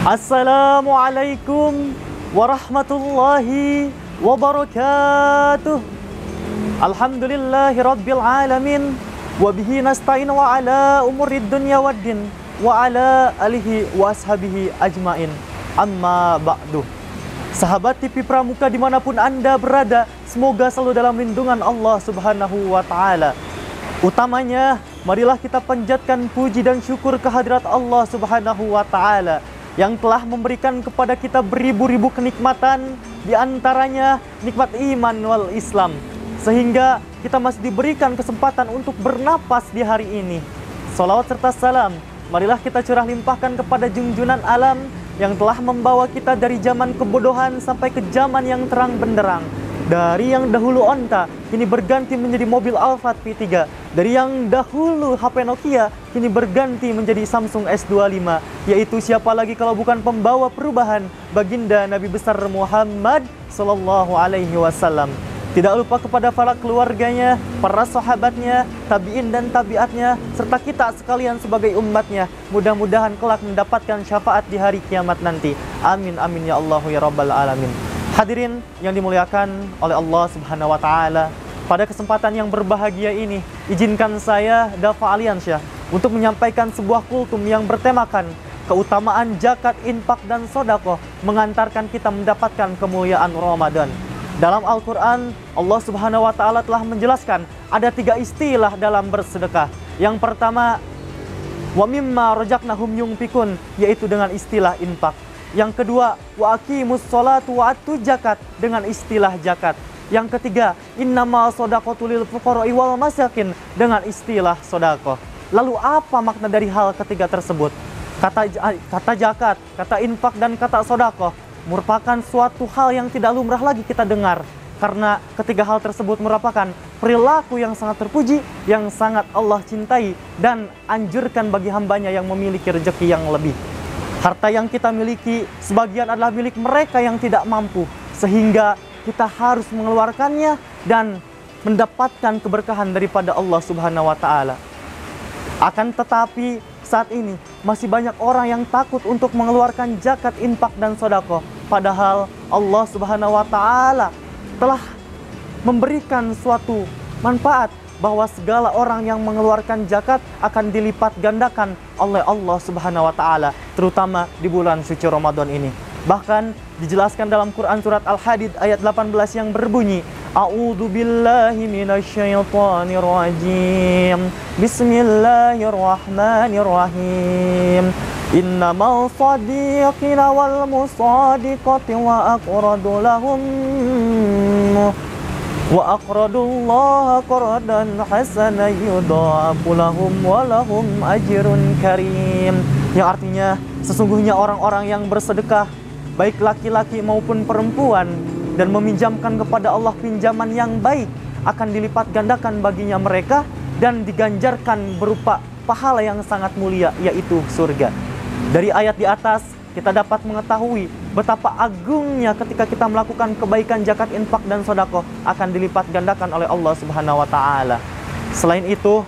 Assalamualaikum warahmatullahi wabarakatuh. Alhamdulillahi rabbil alamin. Wabihi nasta'in wa ala umurid dunya waddin. Wa ala alihi wa ashabihi ajmain. Amma ba'du. Sahabat TV Pramuka dimanapun Anda berada, semoga selalu dalam lindungan Allah Subhanahu wa ta'ala. Utamanya, marilah kita panjatkan puji dan syukur kehadirat Allah Subhanahu wa ta'ala yang telah memberikan kepada kita beribu-ribu kenikmatan, di antaranya nikmat iman wal Islam, sehingga kita masih diberikan kesempatan untuk bernapas di hari ini. Salawat serta salam marilah kita curah limpahkan kepada junjunan alam yang telah membawa kita dari zaman kebodohan sampai ke zaman yang terang benderang. Dari yang dahulu onta, kini berganti menjadi mobil Alphard V3. Dari yang dahulu HP Nokia, kini berganti menjadi Samsung S25. Yaitu siapa lagi kalau bukan pembawa perubahan, baginda Nabi besar Muhammad Sallallahu Alaihi Wasallam. Tidak lupa kepada para keluarganya, para sahabatnya, tabi'in dan tabi'atnya, serta kita sekalian sebagai umatnya. Mudah-mudahan kelak mendapatkan syafaat di hari kiamat nanti. Amin amin ya Allah ya Rabbal Alamin. Hadirin yang dimuliakan oleh Allah Subhanahu wa ta'ala, pada kesempatan yang berbahagia ini, izinkan saya, Dafa Aliansyah, untuk menyampaikan sebuah kultum yang bertemakan keutamaan zakat, infak, dan sedekah mengantarkan kita mendapatkan kemuliaan Ramadan. Dalam Al-Quran, Allah Subhanahu wa ta'ala telah menjelaskan ada 3 istilah dalam bersedekah. Yang pertama, wa mimma razaqnahum yunfikun, yaitu dengan istilah infak. Yang kedua, wa aqimus sholatu wa atu zakat, dengan istilah zakat. Yang ketiga, innamal shadaqatu lil fuqara'i wal masakin, dengan istilah sedekah. Lalu apa makna dari hal ketiga tersebut? Kata zakat, kata infak, dan kata sedekah merupakan suatu hal yang tidak lumrah lagi kita dengar, karena ketiga hal tersebut merupakan perilaku yang sangat terpuji, yang sangat Allah cintai dan anjurkan bagi hambanya yang memiliki rezeki yang lebih. Harta yang kita miliki sebagian adalah milik mereka yang tidak mampu, sehingga kita harus mengeluarkannya dan mendapatkan keberkahan daripada Allah Subhanahu wa ta'ala. Akan tetapi saat ini masih banyak orang yang takut untuk mengeluarkan zakat, infak, dan sedekah, padahal Allah Subhanahu wa ta'ala telah memberikan suatu manfaat bahwa segala orang yang mengeluarkan zakat akan dilipat gandakan oleh Allah Subhanahu wa ta'ala, terutama di bulan suci Ramadan ini. Bahkan dijelaskan dalam Quran surat Al-Hadid ayat 18 yang berbunyi, A'udzu billahi minasyaitonir rajim. Bismillahirrahmanirrahim. Innamal shadiqina wal musadiqati wa aqradu lahum wa aqradullaha qardan hasanan yudha'afu lahum wa lahum ajrun karim. Yang artinya sesungguhnya orang-orang yang bersedekah, baik laki-laki maupun perempuan, dan meminjamkan kepada Allah pinjaman yang baik, akan dilipat gandakan baginya mereka dan diganjarkan berupa pahala yang sangat mulia, yaitu surga. Dari ayat di atas kita dapat mengetahui betapa agungnya ketika kita melakukan kebaikan zakat, infak, dan sedekah akan dilipat gandakan oleh Allah Subhanahu wa ta'ala. Selain itu,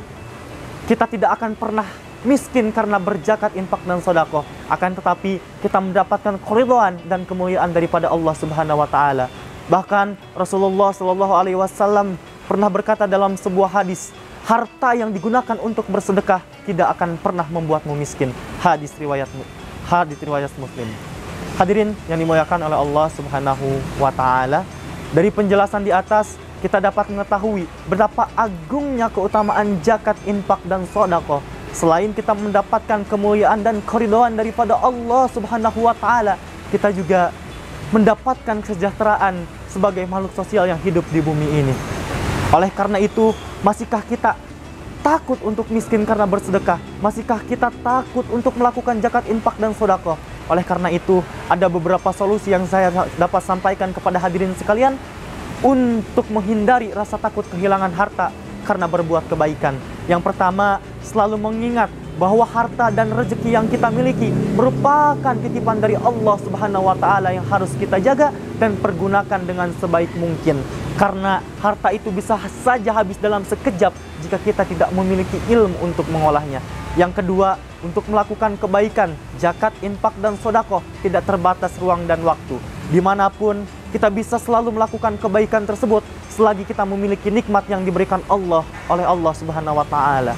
kita tidak akan pernah miskin karena berzakat, infak, dan sedekah. Akan tetapi kita mendapatkan keridhaan dan kemuliaan daripada Allah Subhanahu wa ta'ala. Bahkan Rasulullah Shallallahu alaihi wasallam pernah berkata dalam sebuah hadis, harta yang digunakan untuk bersedekah tidak akan pernah membuatmu miskin. Hadis riwayat Muslim. Hadirin yang dimuliakan oleh Allah Subhanahu wa ta'ala, dari penjelasan di atas kita dapat mengetahui betapa agungnya keutamaan zakat, infak, dan sedekah. Selain kita mendapatkan kemuliaan dan keridhaan daripada Allah Subhanahu wa ta'ala, kita juga mendapatkan kesejahteraan sebagai makhluk sosial yang hidup di bumi ini. Oleh karena itu, masihkah kita takut untuk miskin karena bersedekah? Masihkah kita takut untuk melakukan zakat, infak, dan sedekah? Oleh karena itu, ada beberapa solusi yang saya dapat sampaikan kepada hadirin sekalian untuk menghindari rasa takut kehilangan harta karena berbuat kebaikan. Yang pertama, selalu mengingat bahwa harta dan rezeki yang kita miliki merupakan titipan dari Allah Subhanahu wa ta'ala yang harus kita jaga dan pergunakan dengan sebaik mungkin. Karena harta itu bisa saja habis dalam sekejap jika kita tidak memiliki ilmu untuk mengolahnya. Yang kedua, untuk melakukan kebaikan, zakat, infak, dan sodakoh tidak terbatas ruang dan waktu. Dimanapun kita bisa selalu melakukan kebaikan tersebut selagi kita memiliki nikmat yang diberikan Allah oleh Allah Subhanahu wa Ta'ala.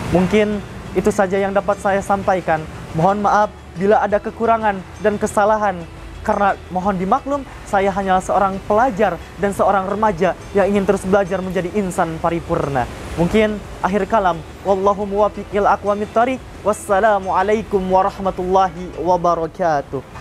Mungkin itu saja yang dapat saya sampaikan. Mohon maaf bila ada kekurangan dan kesalahan, karena mohon dimaklum, saya hanyalah seorang pelajar dan seorang remaja yang ingin terus belajar menjadi insan paripurna. Mungkin akhir kalam, wallahu muwaffiq ila aqwamit thariq. Wassalamualaikum warahmatullahi wabarakatuh.